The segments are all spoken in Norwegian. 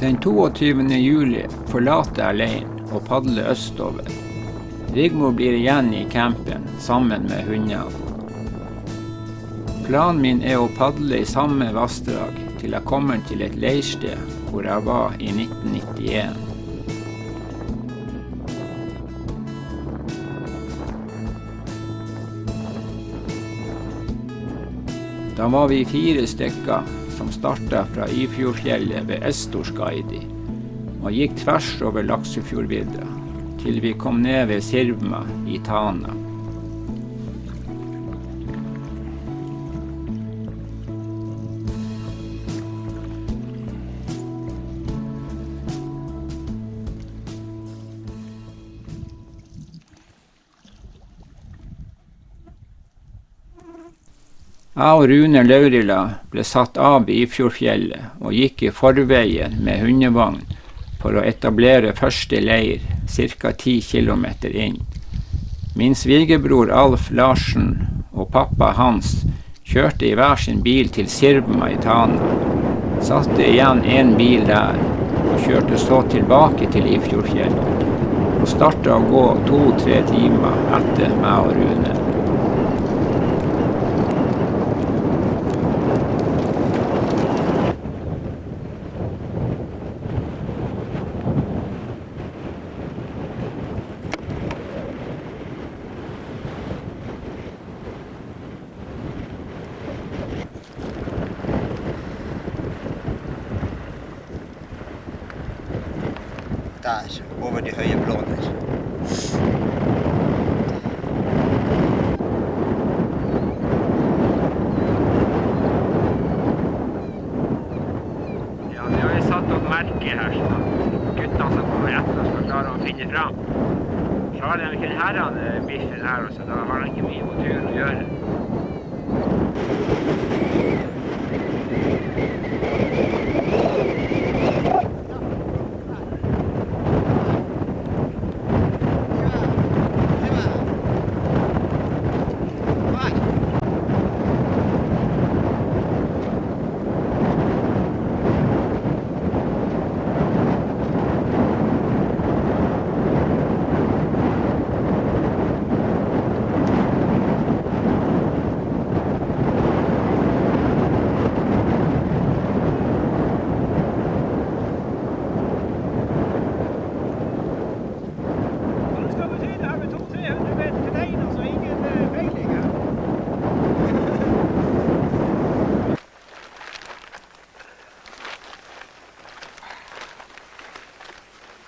Den 22. juli forlater jeg leiren og padler østover. Rigmor blir igjen i campen sammen med hundene. Planen min er å padle i samme vassdrag til jeg kommer til et leirsted hvor jeg var i 1991. Da var vi 4 stykker som startet fra Ifjordfjellet ved Estorskaidi og gikk tvers over Laksefjordvidda til vi kom ned ved Sirma i Tana. Jeg og Rune Laurila ble satt av i Ifjordfjellet og gikk i forveien med hundevogn for å etablere første leir ca. 10 kilometer inn. Min svigerbror Alf Larsen og pappa Hans kjørte i hver sin bil til Sirma i Tana, satte igjen en bil der og kjørte så tilbake til Ifjordfjellet og startet å gå 2-3 timer etter meg og Rune. Der, over de høye blåner. Ja, vi har jo satt opp merke her, så guttene som kommer etter oss skal klare å finne fram. Så har de ikke denne biffen her, så da har de ikke mye på turen å gjøre.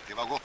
Det var godt.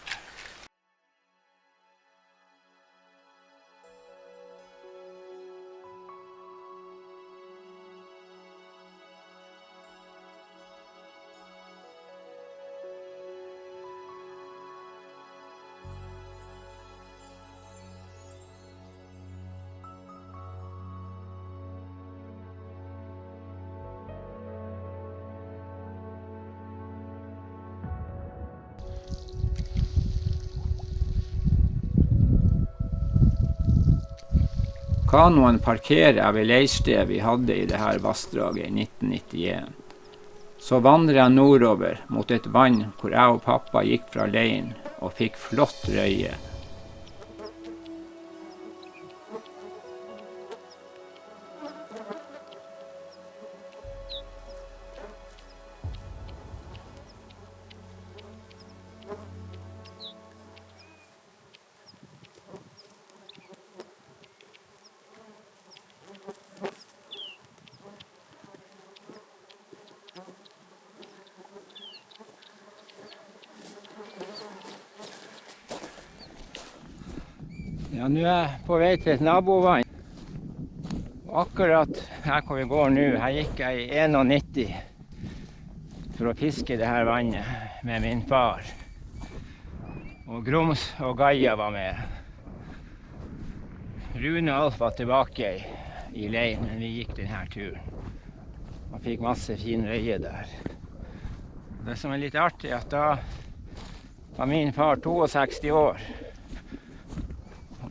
Kanoen parkerer jeg ved leirstedet vi hadde i dette vassdraget i 1991. Så vandrer jeg nordover mot et vann hvor jeg og pappa gikk fra leiren og fikk flott røye. Ja, nå er jeg på vei til et nabovann. Og akkurat her hvor vi går nå, her gikk jeg i 91 for å fiske det her vannet. med min far. Og Grums og Gaia var med. Rune og Alf var tilbake i leiren, men vi gikk denne turen. Man fikk masse fin røye der. Det som er litt artig, er at da var min far 62 år.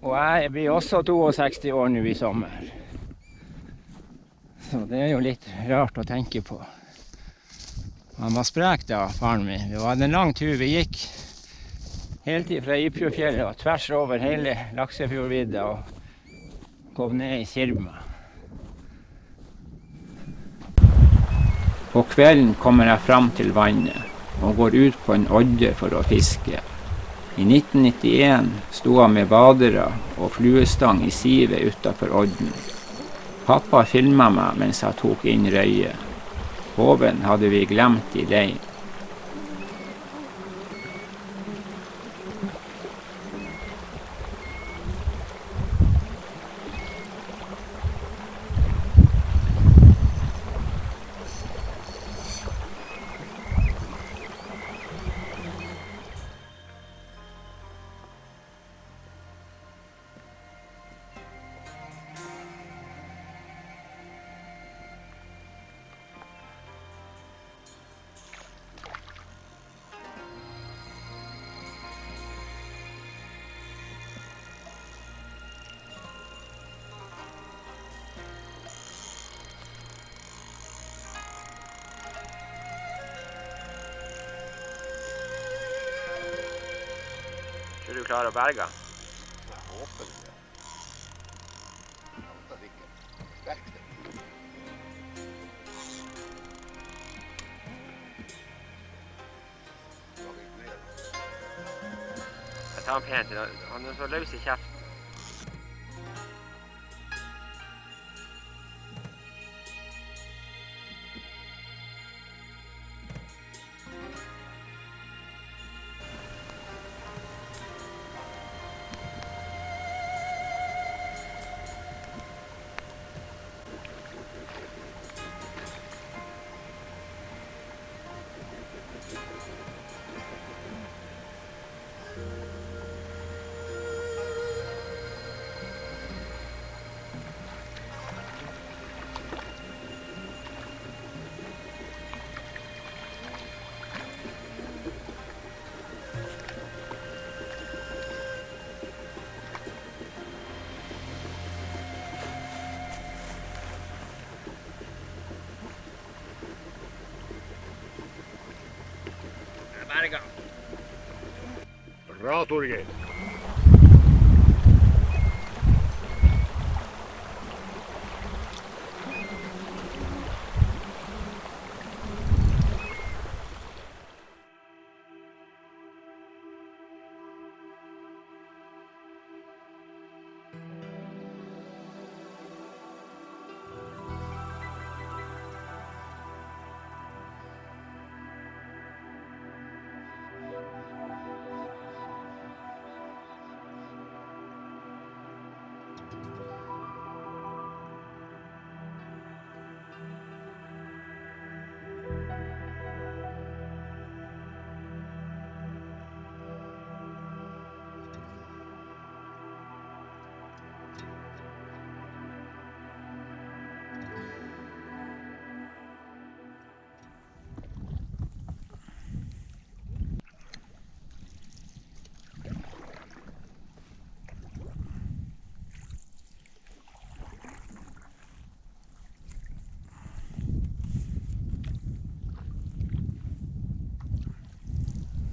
Og jeg blir også 62 år nå i sommer. Så det er jo litt rart å tenke på. Han var sprek da, faren min. Det var en lang tur. Vi gikk helt fra Ifjordfjellet og tvers over hele Laksefjordvidda og kom ned i Kirma. På kvelden kommer jeg fram til vannet og går ut på en odde for å fiske. I 1991 sto jeg med badere og fluestang i sivet utenfor odden. Pappa filmet meg mens jeg tok inn røye. Håven hadde vi glemt i leiren. Tror du klarer å berge? Jeg håper det. Jeg håper ikke. Sterkt det. Jeg tar han pent. Han er så løs i kjeften. Berga. Bra, Torgeir.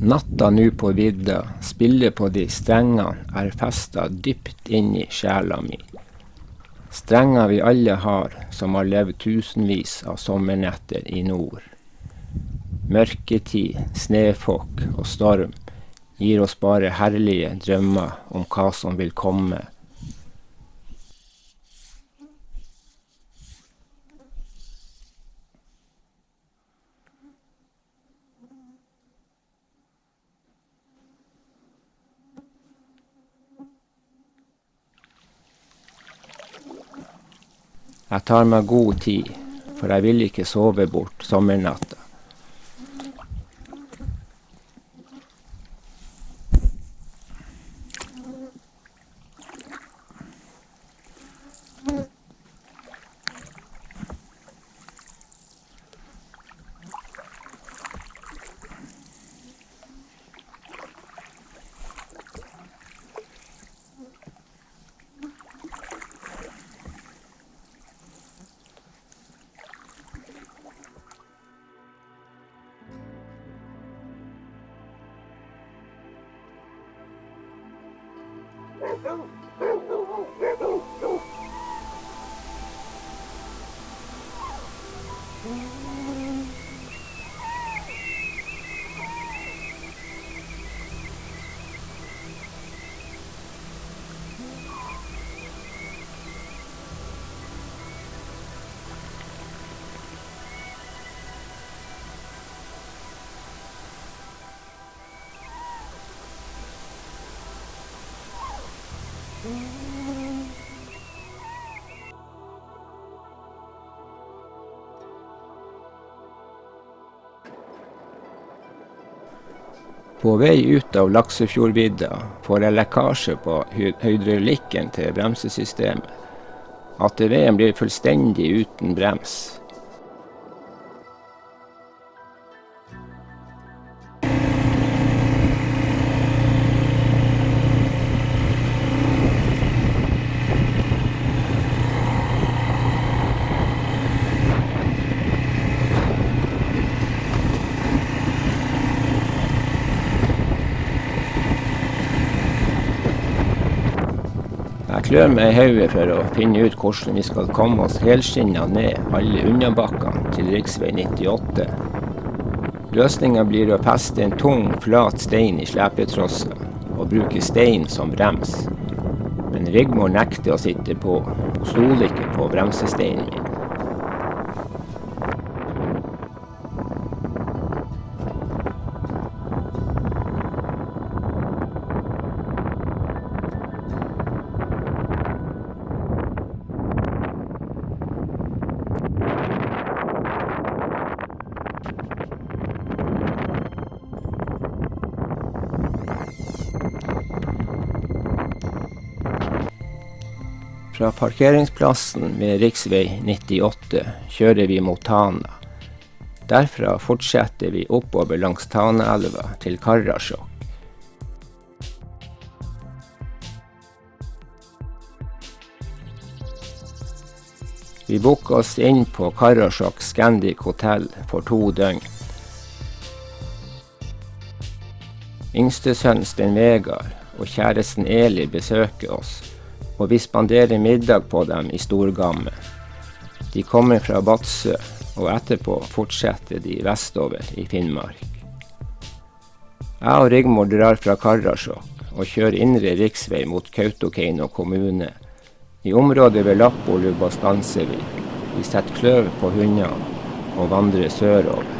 Natta nu på vidda, spiller på de strengene er festet dypt inn i sjela mi. Strenger vi alle har, som har levd tusenvis av sommernetter i nord. Mørketid, snefokk og storm gir oss bare herlige drømmer om hva som vil komme. Jeg tar meg god tid, for jeg vil ikke sove bort sommernatta. På vei ut av Laksefjordvidda får jeg lekkasje på hydraulikken til bremsesystemet. ATV-en blir fullstendig uten brems. Jeg klør meg i hodet for å finne ut hvordan vi skal komme oss helskinnet ned alle unnabakkene til riksvei 98. Løsningen blir å feste en tung, flat stein i slepetrossa og bruke stein som brems. Men Rigmor nekter å sitte på, og stoler ikke på bremsesteinen min. Fra parkeringsplassen ved riksvei 98 kjører vi mot Tana. Derfra fortsetter vi oppover langs Tanaelva til Karasjok. Vi booker oss inn på Karasjok Scandic Hotel for 2 døgn. Yngstesønnen Sten Vegard og kjæresten Eli besøker oss, og vi spanderer middag på dem i Storgamme. De kommer fra Vadsø, og etterpå fortsetter de vestover i Finnmark. Jeg og Rigmor drar fra Karasjok og kjører indre riksvei mot Kautokeino kommune. I området ved Lappolubba stanser vi. Vi setter kløv på hundene og vandrer sørover.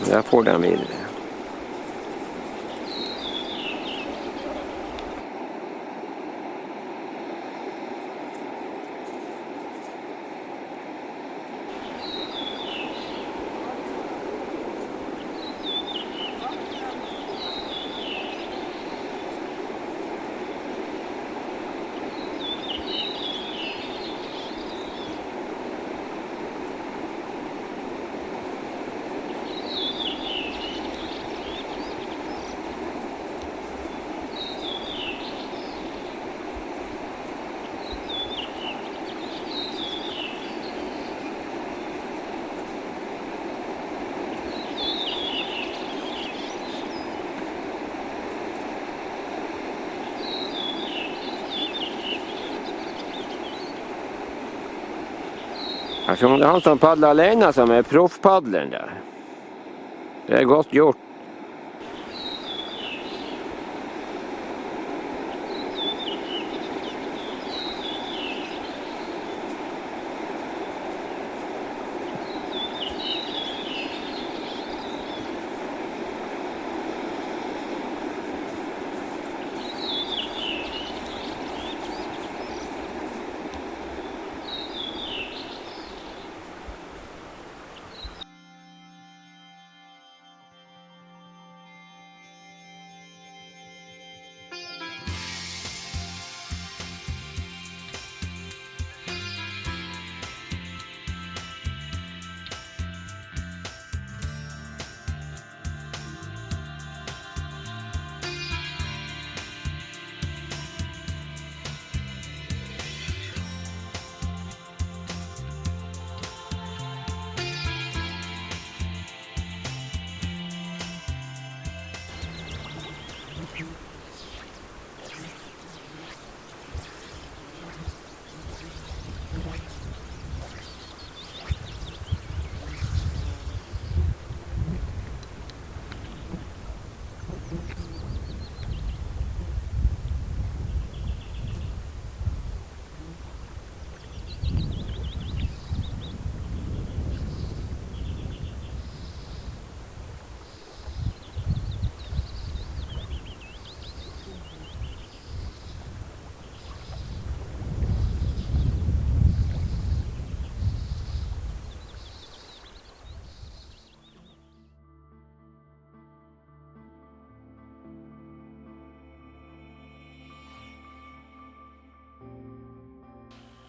Der får de videre. Her som det er han som padler alene som er proffpadleren der. Det er godt gjort.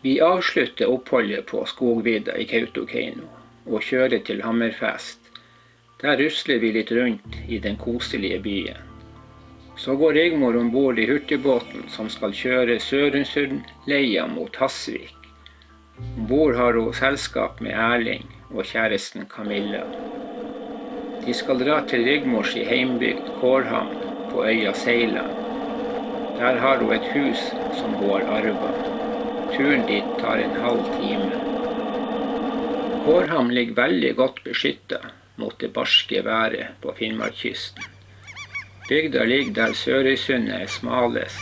Vi avslutter oppholdet på Skogvidda i Kautokeino og kjører til Hammerfest. Der rusler vi litt rundt i den koselige byen. Så går Rigmor ombord i hurtigbåten som skal kjøre Sørensundleia mot Hasvik. Ombord har hun selskap med Erling og kjæresten Camilla. De skal dra til Rigmors heimbygd Kårhamn på øya Seiland. Der har hun et hus som hun har arvet. Turen dit tar en halv time. Kårhamn ligger veldig godt beskyttet mot det barske været på Finnmarkskysten. Bygda ligger der Sørøysundet er smalest,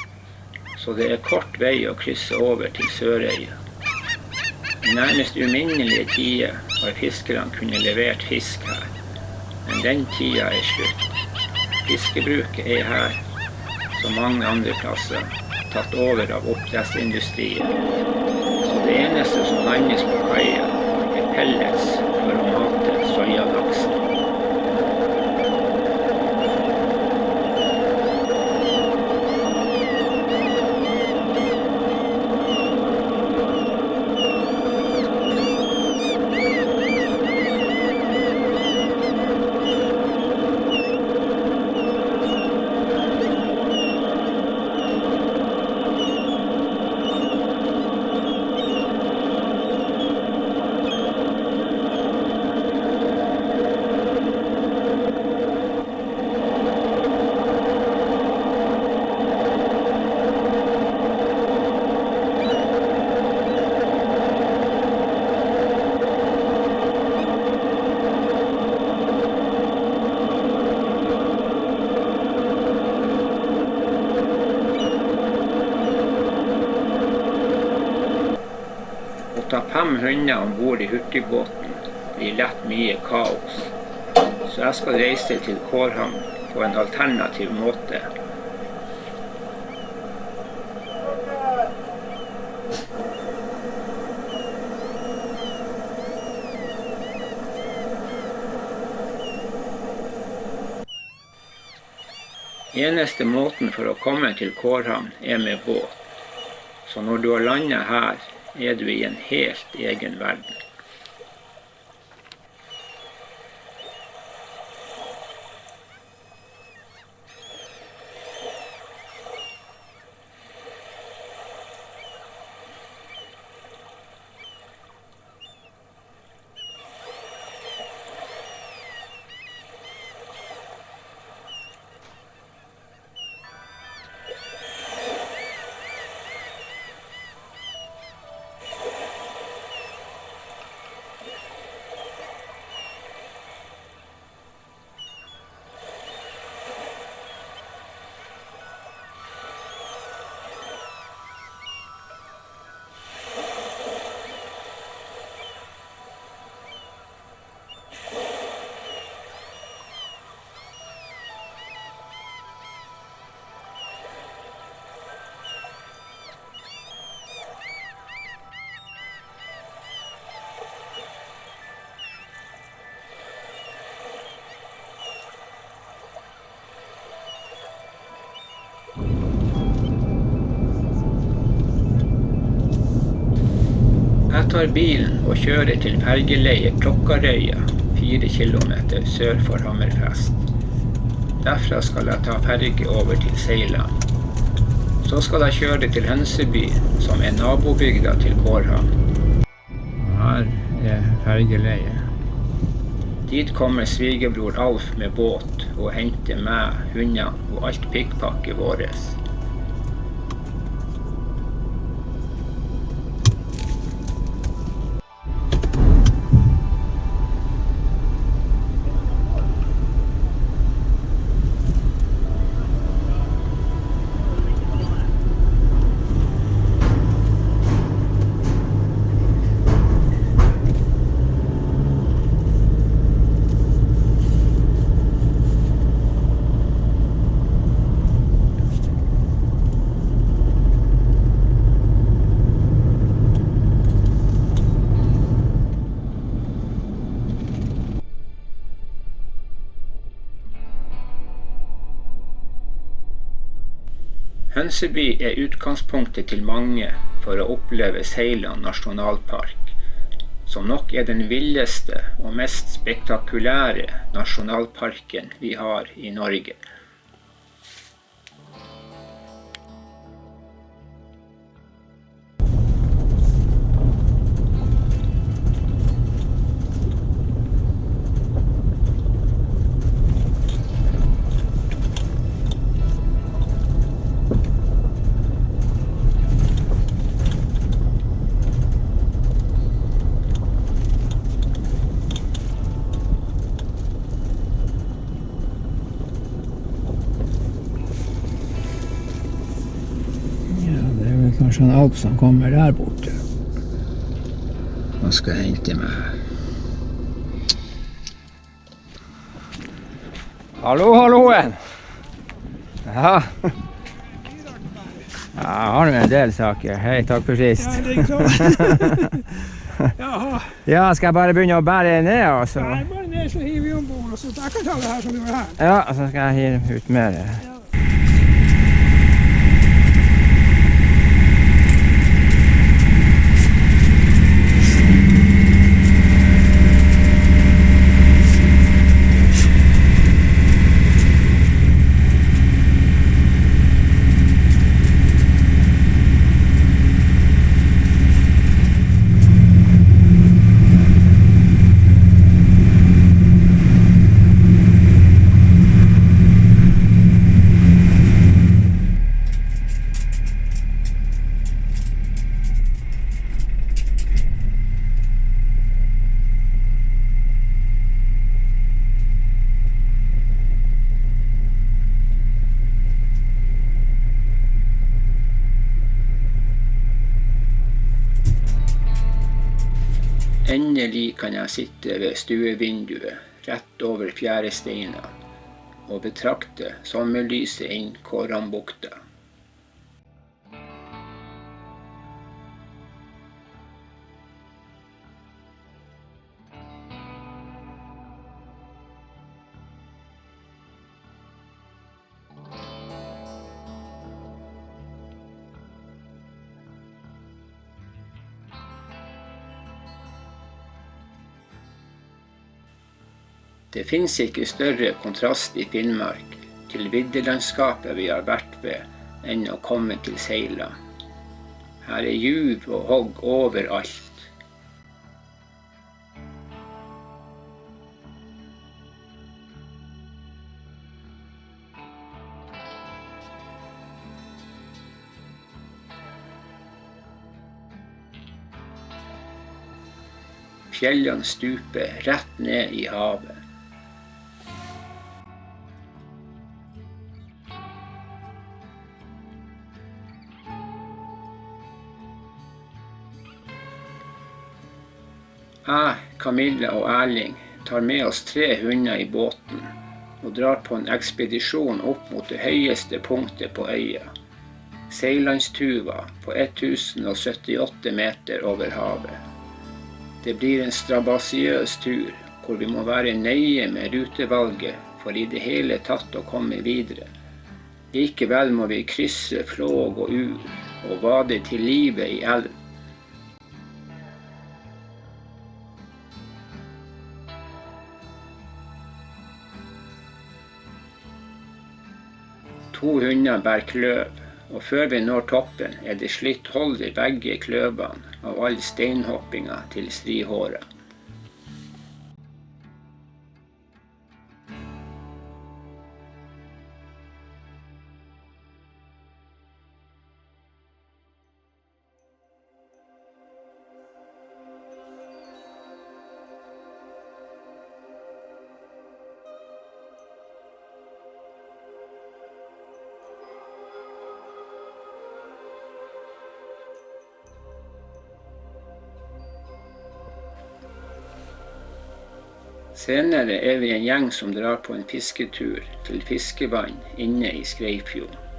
så det er kort vei å krysse over til Sørøya. I nærmest uminnelige tider har fiskerne kunnet levert fisk her, men den tida er slutt. Fiskebruket er her, som mange andre plasser, tatt over av oppdrettsindustrien. Så det eneste som landes på kaia er pellets for å mate soyalaksen. Å ta 5 hunder ombord i hurtigbåten blir lett mye kaos. så jeg skal reise til Kårhamn på en alternativ måte. Eneste måten for å komme til Kårhamn er med båt, så når du har landet her, er du i en helt egen verden. Jeg tar bilen og kjører til fergeleiet Klokkarøya, 4 kilometer sør for Hammerfest. Derfra skal jeg ta ferge over til Seiland. Så skal jeg kjøre til Hønseby, som er nabobygda til Kårhamn. Her er fergeleiet. Dit kommer svigerbror Alf med båt og henter meg, hundene og alt pikkpakket våres. Hønseby er utgangspunktet til mange for å oppleve Seiland nasjonalpark, som nok er den villeste og mest spektakulære nasjonalparken vi har i Norge. Kanskje en alp som kommer der borte og skal hente meg. Hallo, halloen! Ja. Jeg har en del saker. Hei, takk for sist. Ja, det er ikke så. Jaha. Ja, skal jeg bare begynne å bære ned også? Nei, bare ned så hiver vi ombord, og så jeg kan ta det her som du har her. Ja, så skal jeg hive ut mer. Ja. Endelig kan jeg sitte ved stuevinduet, rett over fjæresteinene, og betrakte sommerlyset inn Kårambukta. Det finnes ikke større kontrast i Finnmark til viddelandskapet vi har vært ved enn å komme til Seila. Her er juv og hogg overalt. Fjellene stuper rett ned i havet. Jeg, Camilla og Erling tar med oss 3 hunder i båten og drar på en ekspedisjon opp mot det høyeste punktet på øya, Seilandstuva på 1078 meter over havet. Det blir en strabasiøs tur, hvor vi må være nøye med rutevalget for i det hele tatt å komme videre. Likevel må vi krysse flåg og ur og vade til livet i elv. To hunder bærer kløv, og før vi når toppen er det slitt hold i begge kløvene av all steinhoppinga til strihåra. Senere er vi en gjeng som drar på en fisketur til fiskevann inne i Skreifjorden.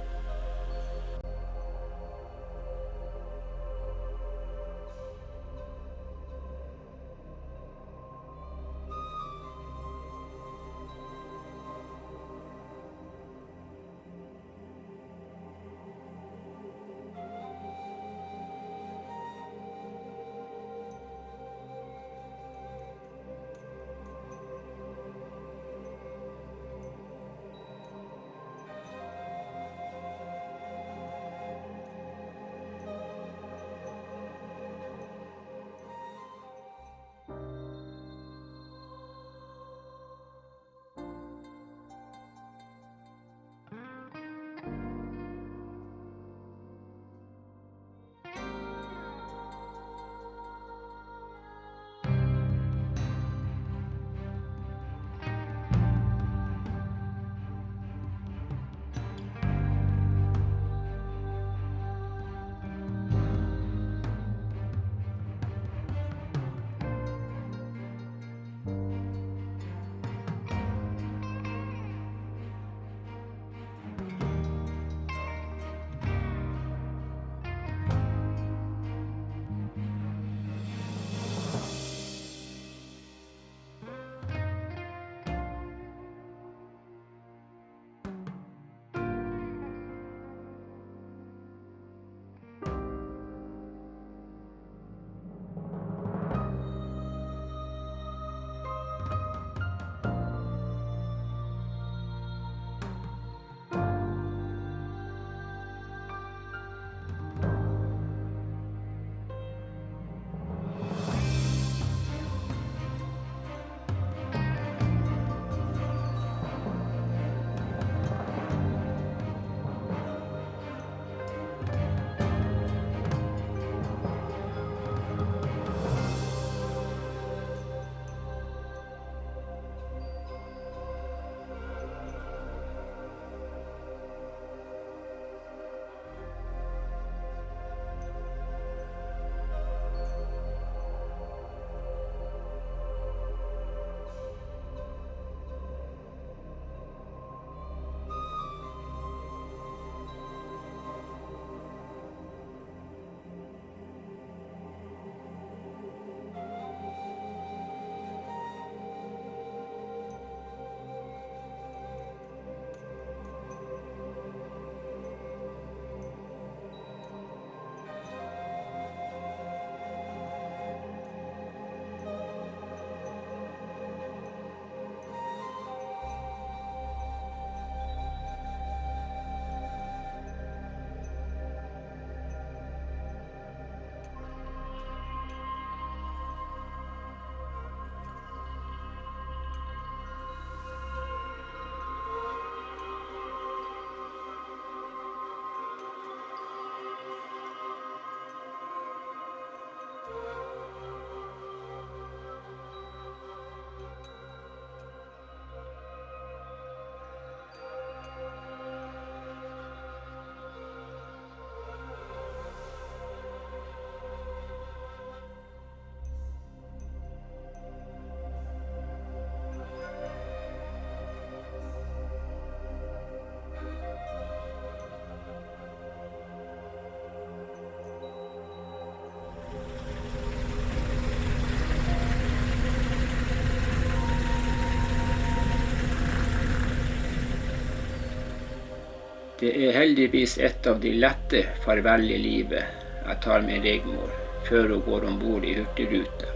Det er heldigvis et av de lette farvel i livet jeg tar med Rigmor før hun går ombord i Hurtigruta.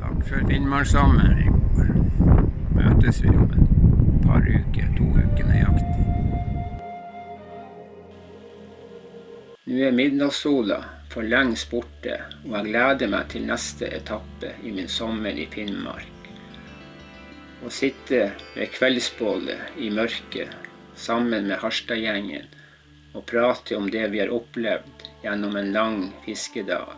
Takk for Finnmarkssammen, Rigmor. Møtes vi om et par uker, 2 uker nøyaktig. Nå er midnattssola for lengst borte, og jeg gleder meg til neste etappe i min sommer i Finnmark. Å sitte ved kveldsbålet i mørket sammen med Harstad-gjengen og prate om det vi har opplevd gjennom en lang fiskedag.